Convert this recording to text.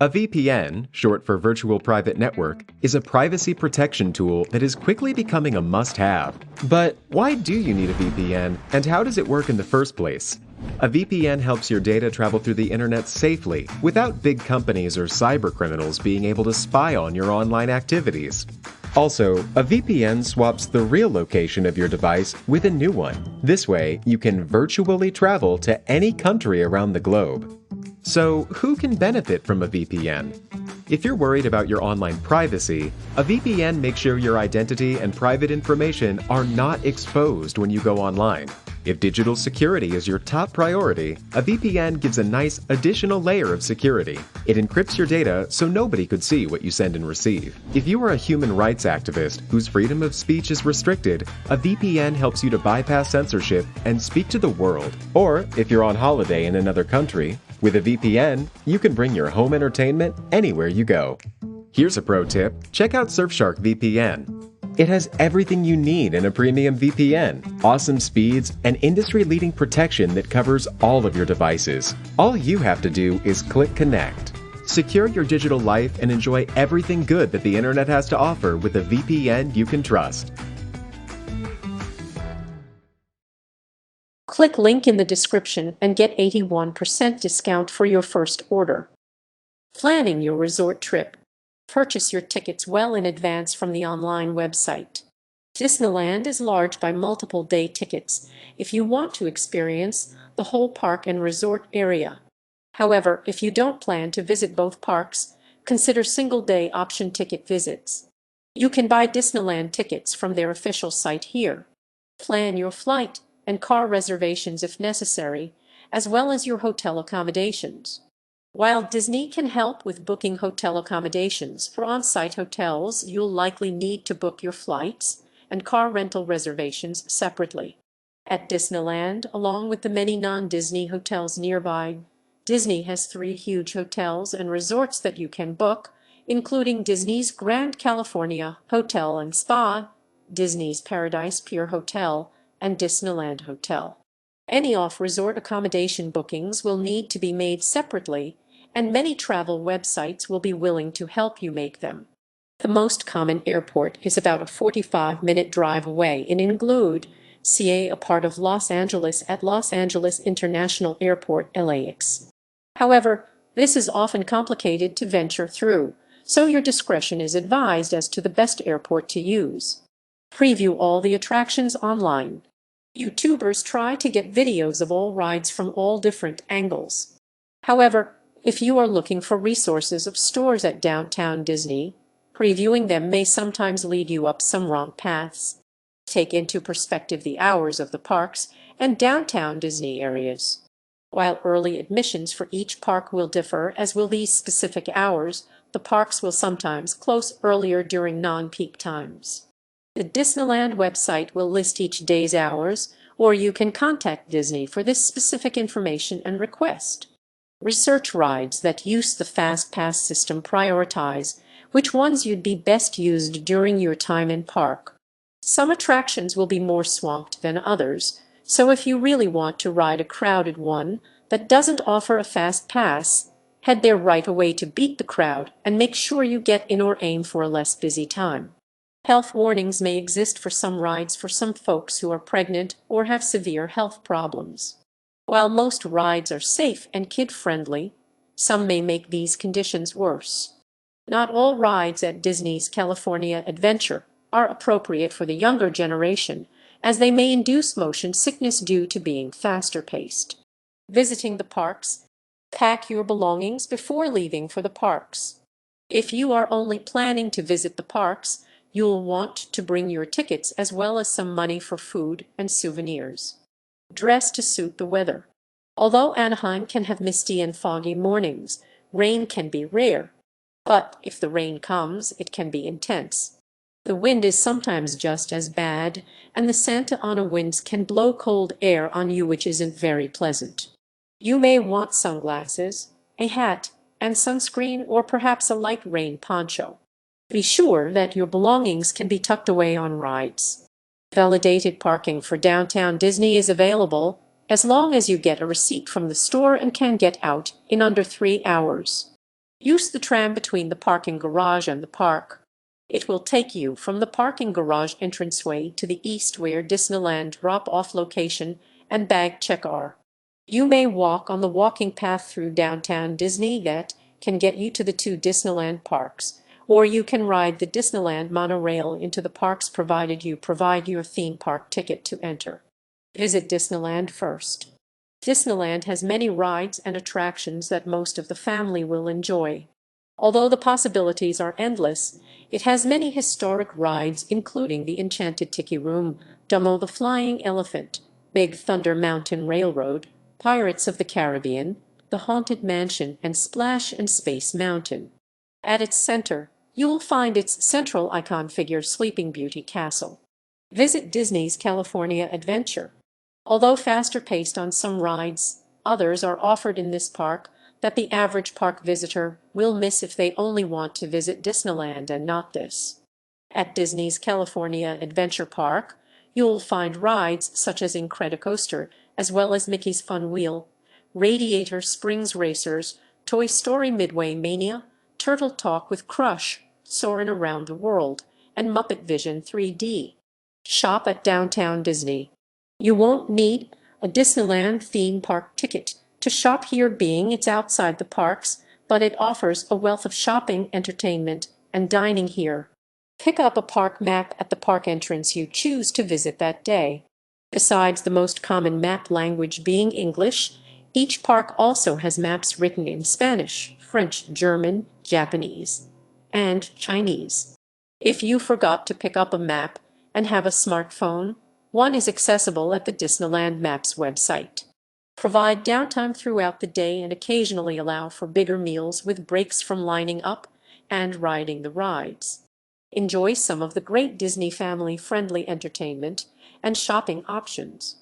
A VPN, short for Virtual Private Network, is a privacy protection tool that is quickly becoming a must-have. But why do you need a VPN, and how does it work in the first place? A VPN helps your data travel through the internet safely, without big companies or cybercriminals being able to spy on your online activities. Also, a VPN swaps the real location of your device with a new one. This way, you can virtually travel to any country around the globe. So, who can benefit from a VPN? If you're worried about your online privacy, a VPN makes sure your identity and private information are not exposed when you go online. If digital security is your top priority, a VPN gives a nice additional layer of security. It encrypts your data so nobody could see what you send and receive. If you are a human rights activist whose freedom of speech is restricted, a VPN helps you to bypass censorship and speak to the world. Or, if you're on holiday in another country, with a VPN, you can bring your home entertainment anywhere you go. Here's a pro tip: check out Surfshark VPN. It has everything you need in a premium VPN, awesome speeds, and industry-leading protection that covers all of your devices. All you have to do is click connect. Secure your digital life and enjoy everything good that the internet has to offer with a VPN you can trust. Click link in the description and get 81% discount for your first order. Planning your resort trip. Purchase your tickets well in advance from the online website. Disneyland is large by multiple day tickets if you want to experience the whole park and resort area. However, if you don't plan to visit both parks, consider single-day option ticket visits. You can buy Disneyland tickets from their official site here. Plan your flight and car reservations if necessary, as well as your hotel accommodations. While Disney can help with booking hotel accommodations for on-site hotels, you'll likely need to book your flights and car rental reservations separately. At Disneyland, along with the many non-Disney hotels nearby, Disney has 3 huge hotels and resorts that you can book, including Disney's Grand California Hotel and Spa, Disney's Paradise Pier Hotel, and Disneyland Hotel. Any off-resort accommodation bookings will need to be made separately, and many travel websites will be willing to help you make them. The most common airport is about a 45-minute drive away in Inglewood, CA, a part of Los Angeles at Los Angeles International Airport, LAX. However, this is often complicated to venture through, so your discretion is advised as to the best airport to use. Preview all the attractions online. YouTubers try to get videos of all rides from all different angles. However, if you are looking for resources of stores at downtown Disney, previewing them may sometimes lead you up some wrong paths. Take into perspective the hours of the parks and downtown Disney areas. While early admissions for each park will differ, as will these specific hours, the parks will sometimes close earlier during non-peak times. The Disneyland website will list each day's hours, or you can contact Disney for this specific information and request. Research rides that use the Fast Pass system. Prioritize which ones you'd be best used during your time in park. Some attractions will be more swamped than others, so if you really want to ride a crowded one that doesn't offer a Fast Pass, head there right away to beat the crowd and make sure you get in or aim for a less busy time. Health warnings may exist for some rides for some folks who are pregnant or have severe health problems. While most rides are safe and kid-friendly, some may make these conditions worse. Not all rides at Disney's California Adventure are appropriate for the younger generation, as they may induce motion sickness due to being faster paced. Visiting the parks. Pack your belongings before leaving for the parks. If you are only planning to visit the parks, you'll want to bring your tickets as well as some money for food and souvenirs. Dress to suit the weather. Although Anaheim can have misty and foggy mornings, rain can be rare. But if the rain comes, it can be intense. The wind is sometimes just as bad, and the Santa Ana winds can blow cold air on you, which isn't very pleasant. You may want sunglasses, a hat, and sunscreen, or perhaps a light rain poncho. Be sure that your belongings can be tucked away on rides. Validated parking for downtown Disney is available, as long as you get a receipt from the store and can get out in under 3 hours. Use the tram between the parking garage and the park. It will take you from the parking garage entranceway to the east where Disneyland drop-off location and bag check are. You may walk on the walking path through downtown Disney that can get you to the two Disneyland parks, or you can ride the Disneyland monorail into the parks provided you provide your theme park ticket to enter. Visit Disneyland first. Disneyland has many rides and attractions that most of the family will enjoy. Although the possibilities are endless, it has many historic rides including the Enchanted Tiki Room, Dumbo the Flying Elephant, Big Thunder Mountain Railroad, Pirates of the Caribbean, the Haunted Mansion, and Splash and Space Mountain. At its center, you will find its central icon figure Sleeping Beauty Castle. Visit Disney's California Adventure. Although faster paced on some rides, others are offered in this park that the average park visitor will miss if they only want to visit Disneyland and not this. At Disney's California Adventure Park, you'll find rides such as Incredicoaster, as well as Mickey's Fun Wheel, Radiator Springs Racers, Toy Story Midway Mania, Turtle Talk with Crush, Soarin' Around the World, and Muppet Vision 3D. Shop at Downtown Disney. You won't need a Disneyland theme park ticket to shop here being it's outside the parks, but it offers a wealth of shopping, entertainment, and dining here. Pick up a park map at the park entrance you choose to visit that day. Besides the most common map language being English, each park also has maps written in Spanish, French, German, Japanese, and Chinese. If you forgot to pick up a map and have a smartphone, one is accessible at the Disneyland Maps website. Provide downtime throughout the day and occasionally allow for bigger meals with breaks from lining up and riding the rides. Enjoy some of the great Disney family-friendly entertainment and shopping options.